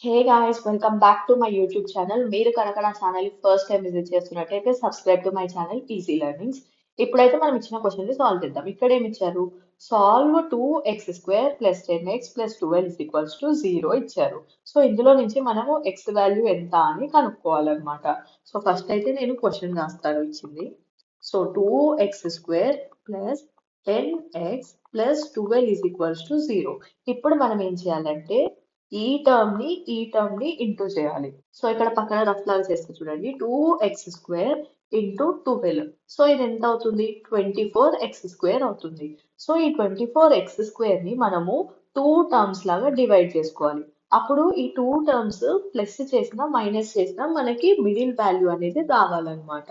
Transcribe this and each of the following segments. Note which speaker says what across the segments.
Speaker 1: Hey guys, welcome back to my YouTube channel. మీరు కనుక నా ఛానల్ ఫస్ట్ టైం విజిట్ చేస్తున్నట్టయితే subscribe to my channel easy learnings. ఇప్పుడైతే మనం ఇచ్చిన క్వశ్చన్ ని సాల్వ్ చేద్దాం. ఇక్కడ ఏమి ఇచ్చారు? Solve 2x² plus 10x plus 12 is equals to 0 ఇచ్చారు. సో ఇందులో నుంచి మనము x వాల్యూ ఎంత అని కనుక్కోవాలన్నమాట. సో ఫస్ట్ అయితే నేను క్వశ్చన్ రాస్తాను ఇచ్చింది. So 2x² plus 10x plus 12 is equals to 0. ఇప్పుడు మనం ఏం చేయాలంటే ఈ టర్మ్ ని ఇంటూ చేయాలి. సో ఇక్కడ పక్కన రఫ్ లాగా చేస్తే చూడండి, 2x² ఇంటూ 12. సో ఇది ఎంత అవుతుంది? 24x² అవుతుంది. సో ఈ 24x² ని మనము టూ టర్మ్స్ లాగా డివైడ్ చేసుకోవాలి. అప్పుడు ఈ టూ టర్మ్స్ ప్లస్ చేసినా మైనస్ చేసినా మనకి మిడిల్ వాల్యూ అనేది రావాలన్నమాట.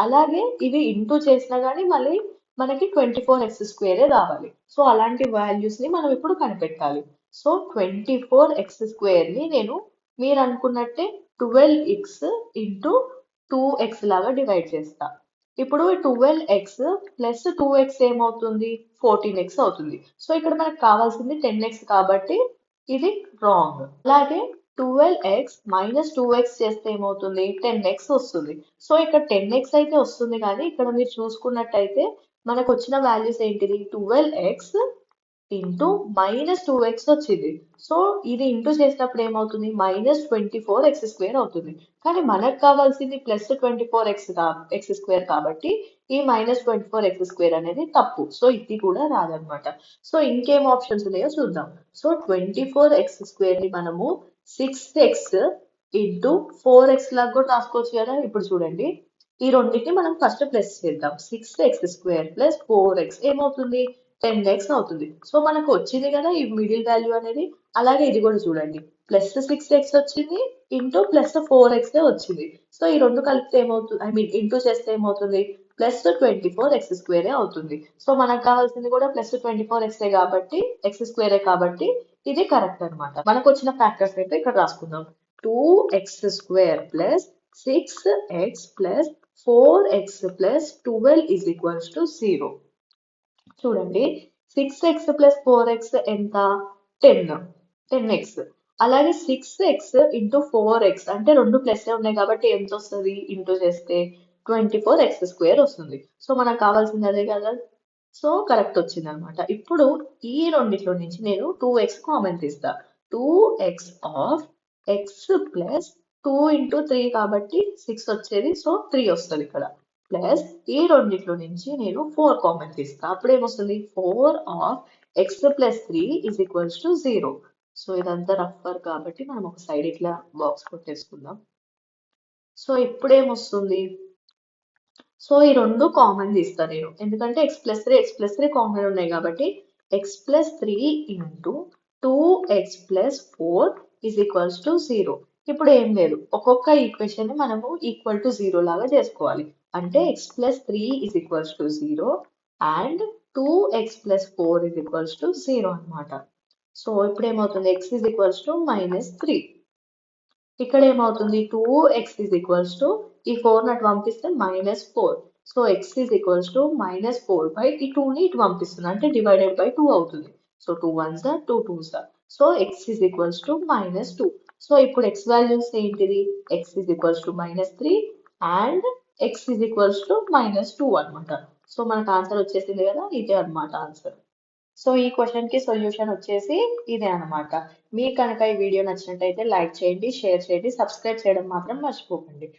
Speaker 1: అలాగే ఇవి ఇంటూ చేసినా కానీ మళ్ళీ మనకి 24x² రావాలి. సో అలాంటి వాల్యూస్ ని మనం ఇప్పుడు కనిపెట్టాలి. సో 24x² ని నేను మీరు అనుకున్నట్టే 12x ఇంటూ 2x లాగా డివైడ్ చేస్తా. ఇప్పుడు 12x ప్లస్ 2x ఏమవుతుంది? 14x అవుతుంది. సో ఇక్కడ మనకు కావాల్సింది 10x కాబట్టి ఇది రాంగ్. అలాగే 12x మైనస్ 2x చేస్తే ఏమవుతుంది? 10x వస్తుంది. సో ఇక్కడ 10x అయితే వస్తుంది, కానీ ఇక్కడ మీరు చూసుకున్నట్టయితే మనకు వచ్చిన వాల్యూస్ ఏంటిది? 12x ఇంటూ మైనస్ 2x వచ్చింది. సో ఇది ఇంటూ చేసినప్పుడు ఏమవుతుంది? మైనస్ 24x² అవుతుంది. కానీ మనకు కావాల్సింది ప్లస్ 24x² కాబట్టి ఈ మైనస్ 24x² అనేది తప్పు. సో ఇది కూడా రాదనమాట. సో ఇంకేం ఆప్షన్స్ ఉన్నాయో చూద్దాం. సో 24x² ని మనము 6x ఇంటూ 4x లాగా కూడా రాసుకోవచ్చు కదా. ఇప్పుడు చూడండి, ఈ రెండింటిని మనం ఫస్ట్ ప్లస్ చేద్దాం. 6x² ప్లస్ 4x ఏమవుతుంది? 10x అవుతుంది. సో మనకు వచ్చింది కదా ఈ మిడిల్ వాల్యూ అనేది. అలాగే ఇది కూడా చూడండి, ప్లస్ 6x వచ్చింది ఇంటూ ప్లస్ 4x వచ్చింది. సో ఈ రెండు కలిపితే ఏమవుతుంది? ఐ మీన్ ఇంటూ చేస్తే ఏమవుతుంది? ప్లస్ 24x² అవుతుంది. సో మనకు కావాల్సింది కూడా ప్లస్ 24x కాబట్టి x² కాబట్టి ఇది కరెక్ట్ అనమాట. మనకు వచ్చిన ఫ్యాక్టర్స్ అయితే ఇక్కడ రాసుకుందాం. 2x² plus 6x plus 4x plus 12 is equals to 0. చూడండి, 6x ప్లస్ 4x ఎంత? 10x. అలాగే 6x ఇంటూ 4x అంటే రెండు ప్లస్ ఉన్నాయి కాబట్టి ఎంత వస్తుంది? ఇంటూ చేస్తే 24x² వస్తుంది. సో మనకు కావాల్సింది అదే కదా. సో కరెక్ట్ వచ్చింది అనమాట. ఇప్పుడు ఈ రెండిట్లో నుంచి నేను 2x కామన్ తీస్తా. 2x of x plus 2 into 3 కాబట్టి 6 వచ్చేది. సో 3 వస్తుంది ఇక్కడ. ప్లస్ ఈ రెండిట్లో నుంచి నేను 4 కామన్ తీస్తా. అప్పుడు ఏమొస్తుంది? 4 of x plus 3 is equals to 0. So ఇదంతా రఫ్ వర్క్ కాబట్టి మనం ఒక సైడ్ ఇట్లా బాక్స్ కొట్టేసుకుందాం. సో ఇప్పుడు ఏమొస్తుంది? సో ఈ రెండు కామన్ తీస్తా నేను, ఎందుకంటే x+3 కామన్ ఉన్నాయి కాబట్టి x+3 into 2x+4 is equals to 0. ఇప్పుడు ఏం లేదు, ఒక్కొక్క ఈక్వేషన్ ని మనము ఈక్వల్ టు 0 లాగా చేసుకోవాలి. అంటే x+3 is equals to 0 and 2x+4 is equals to 0 అనమాట. సో ఇప్పుడు ఏమవుతుంది? x is equals to -3. ఇక్కడ ఏమవుతుంది? 2x ఇస్ ఈక్వల్స్ టు ఈ 4 అటు పంపిస్తే -4. So x is equals to -4 by ఈ 2 ని ఇటు పంపిస్తుంది అంటే డివైడెడ్ బై 2 అవుతుంది. So 2 1s are 2 2s are. So x is equals to -2. So ఇప్పుడు x వాల్యూస్ ఏంటిది? x is equals to -3 and x is equals to -2 అనమాట. సో మనకు ఆన్సర్ వచ్చేసింది కదా, ఇదే అనమాట ఆన్సర్. సో ఈ క్వశ్చన్ కి సొల్యూషన్ వచ్చేసి ఇదే అనమాట. మీకు కనుక ఈ వీడియో నచ్చినట్టయితే లైక్ చేయండి, షేర్ చేయండి, సబ్స్క్రైబ్ చేయడం మాత్రం మర్చిపోకండి.